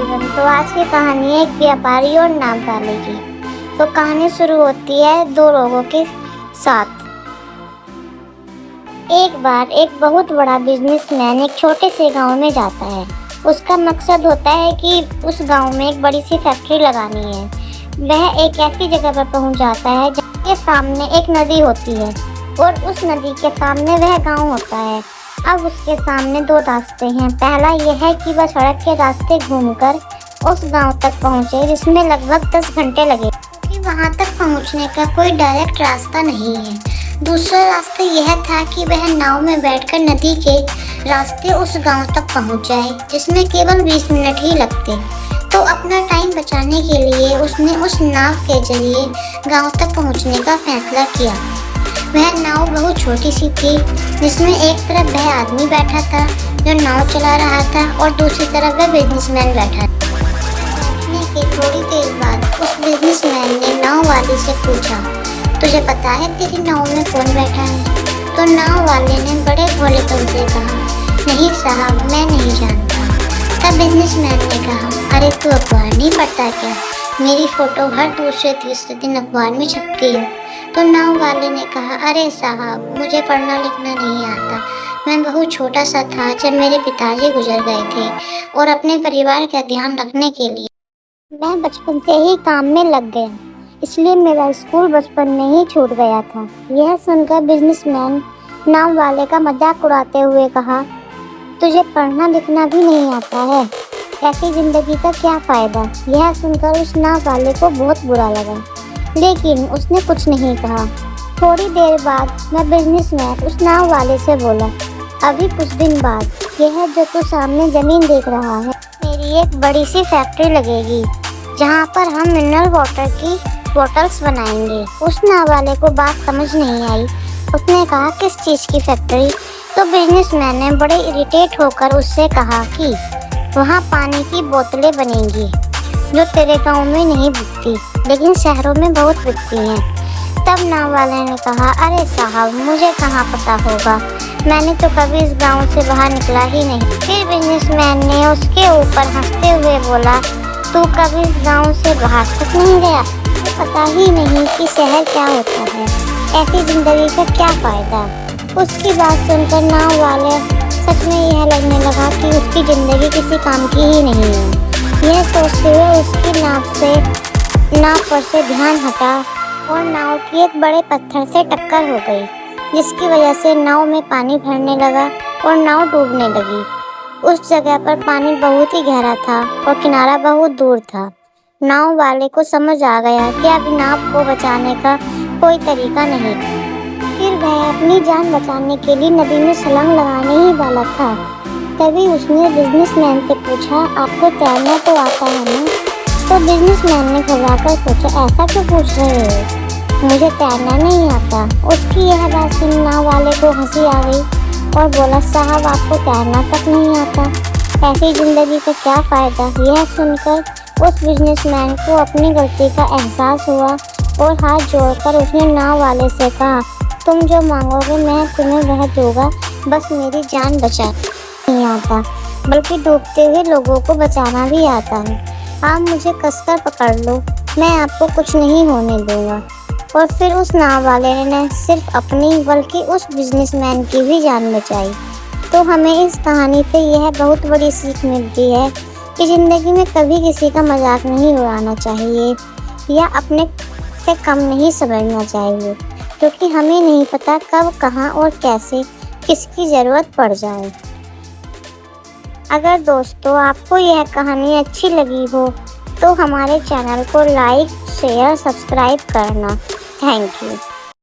Everyone. तो आज की कहानी है एक व्यापारी और नाव वाले की। तो कहानी शुरू होती है दो लोगों के साथ। एक बार एक बहुत बड़ा बिजनेसमैन एक छोटे से गांव में जाता है। उसका मकसद होता है कि उस गांव में एक बड़ी सी फैक्ट्री लगानी है। वह एक ऐसी जगह पर पहुंच जाता है जिसके सामने एक नदी होती है और उस नदी के सामने वह गांव होता है। अब उसके सामने दो रास्ते हैं। पहला यह है कि वह सड़क के रास्ते घूमकर उस गांव तक पहुंचे जिसमें लगभग 10 घंटे लगे, क्योंकि वहां तक पहुंचने का कोई डायरेक्ट रास्ता नहीं है। दूसरा रास्ता यह था कि वह नाव में बैठकर नदी के रास्ते उस गांव तक पहुंच जाए, जिसमें केवल 20 मिनट ही लगते। तो अपना टाइम बचाने के लिए उसने उस नाव के जरिए गांव तक पहुंचने का फैसला किया। वह नाव बहुत छोटी सी थी, जिसमें एक तरफ वह आदमी बैठा था जो नाव चला रहा था और दूसरी तरफ वह बिजनेसमैन बैठा था। बैठने के थोड़ी देर बाद उस बिजनेसमैन ने नाव वाले से पूछा, तुझे पता है तेरी नाव में कौन बैठा है? तो नाव वाले ने बड़े भोलेपन से कहा, नहीं साहब, मैं नहीं जानता। तब बिजनेसमैन ने कहा, अरे तू अखबार नहीं पढ़ता क्या? मेरी फोटो हर दूसरे तीसरे दिन अखबार में छपती है। तो नाव वाले ने कहा, अरे साहब, मुझे पढ़ना लिखना नहीं आता। मैं बहुत छोटा सा था जब मेरे पिताजी गुजर गए थे और अपने परिवार का ध्यान रखने के लिए मैं बचपन से ही काम में लग गया, इसलिए मेरा स्कूल बचपन में ही छूट गया था। यह सुनकर बिजनेसमैन नाव वाले का मजाक उड़ाते हुए कहा, तुझे पढ़ना लिखना भी नहीं आता है, ऐसी जिंदगी का क्या फायदा? यह सुनकर उस नाव वाले को बहुत बुरा लगा, लेकिन उसने कुछ नहीं कहा। थोड़ी देर बाद वह बिजनेसमैन उस नाव वाले से बोला, अभी कुछ दिन बाद यह जो तू सामने जमीन देख रहा है, मेरी एक बड़ी सी फैक्ट्री लगेगी जहाँ पर हम मिनरल वाटर की बोतल्स बनाएंगे। उस नाव वाले को बात समझ नहीं आई। उसने कहा, किस चीज़ की फैक्ट्री? तो बिजनेसमैन ने बड़े इरिटेट होकर उससे कहा कि वहाँ पानी की बोतलें बनेंगी जो तेरे गांव में नहीं बिकती, लेकिन शहरों में बहुत बिकती हैं। तब नाव वाले ने कहा, अरे साहब, मुझे कहाँ पता होगा, मैंने तो कभी इस गांव से बाहर निकला ही नहीं। फिर बिजनेसमैन ने उसके ऊपर हंसते हुए बोला, तू कभी इस गांव से बाहर तक नहीं गया? पता ही नहीं कि शहर क्या होता है, ऐसी जिंदगी का क्या फायदा? उसकी बात सुनकर नाव वाले सच में यह लगने लगा कि उसकी जिंदगी किसी काम की ही नहीं है। यह सोचते हुए उसकी नाव पर से ध्यान हटा और नाव की एक बड़े पत्थर से टक्कर हो गई, जिसकी वजह से नाव में पानी भरने लगा और नाव डूबने लगी। उस जगह पर पानी बहुत ही गहरा था और किनारा बहुत दूर था। नाव वाले को समझ आ गया कि अब नाव को बचाने का कोई तरीका नहीं। फिर वह अपनी जान बचाने के लिए नदी में छलांग लगाने ही वाला था। तभी उसने बिजनेसमैन से पूछा, आपको तैरना तो आता है ना? तो बिजनेसमैन ने घबराकर सोचा, ऐसा क्यों पूछ रहे हो, मुझे तैरना नहीं आता। उसकी यह बात सुन नाव वाले को हंसी आ गई और बोला, साहब, आपको तैरना तक नहीं आता, ऐसी जिंदगी का क्या फ़ायदा? यह सुनकर उस बिजनेसमैन को अपनी गलती का एहसास हुआ और हाथ जोड़कर उसने नाव वाले से कहा, तुम जो मांगोगे मैं तुम्हें वह दूंगा, बस मेरी जान बचा नहीं आता, बल्कि डूबते हुए लोगों को बचाना भी आता है। आप मुझे कसकर पकड़ लो, मैं आपको कुछ नहीं होने दूंगा। और फिर उस नाव वाले ने सिर्फ अपनी बल्कि उस बिजनेसमैन की भी जान बचाई। तो हमें इस कहानी से यह बहुत बड़ी सीख मिलती है कि ज़िंदगी में कभी किसी का मजाक नहीं उड़ाना चाहिए या अपने से कम नहीं समझना चाहिए, क्योंकि हमें नहीं पता कब, कहाँ और कैसे किसकी ज़रूरत पड़ जाए। अगर दोस्तों आपको यह कहानी अच्छी लगी हो तो हमारे चैनल को लाइक, शेयर, सब्सक्राइब करना। Thank you.